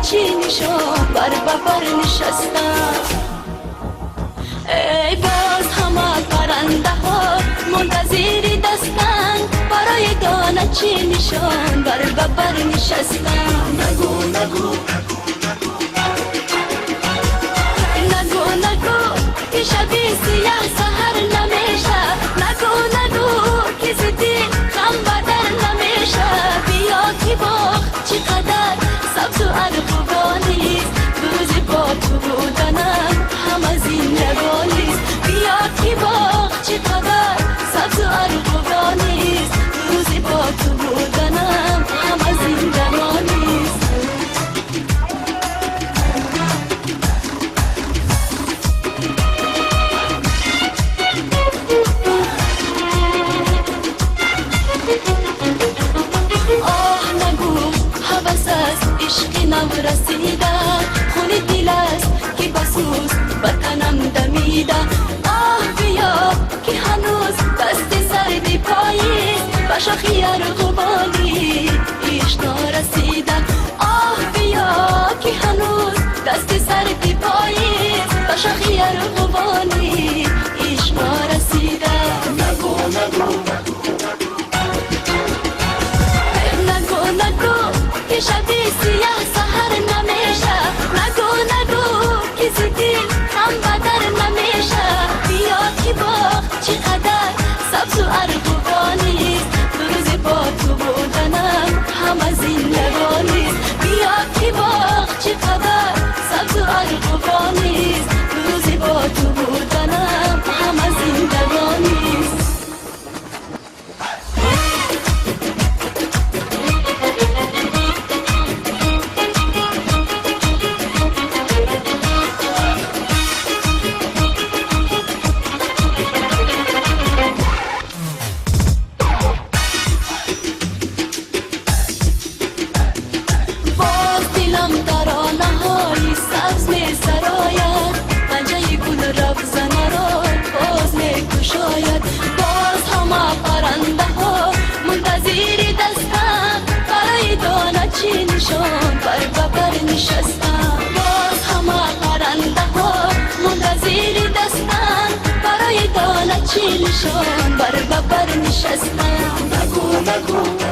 چینشان بر ببر نشستم. ای باز همه پرنده ها منتظر دستن برای دانه چینشان بر ببر نشستم. نگو نگو نگو نگو که شبی سیاه سهر نمیشه. نگو نگو که زدی غم بدر نمیشه. بیا که باغ چقدر سبز و ارغوانیست، روز با تو بودنم همه زندگانیست. بیا که باغ چقدر سبز و ارغوانیست، روز با تو بودنم همه زندگانیست. عشق نو رسیده خون دل است که بسوز بطنم دمیده. آه بیا که هنوز دست سردی پاییست به شاخی ارغوانی عشق نرسیده. آه بیا که هنوز دست سردی پاییست به شاخی ارغوانی عشق نرسیده. نگو نگو نگو نگو که شبی سیاه سهر نمیشه. نگو نگو که زدی غم بدر نمیشه. بیا که باغ چقدر سبز و ارغوانیست، روز با تو بودنم همه زندگانیست. بیا که باغ چقدر سبز و ارغوانیست، روز با تو بودنم همه زندگانیست. چینشان بر ببر نشستم. باز همه پرنده ها منتظر دستن برای دانه چینشان بر ببر نشستم. نگو نگو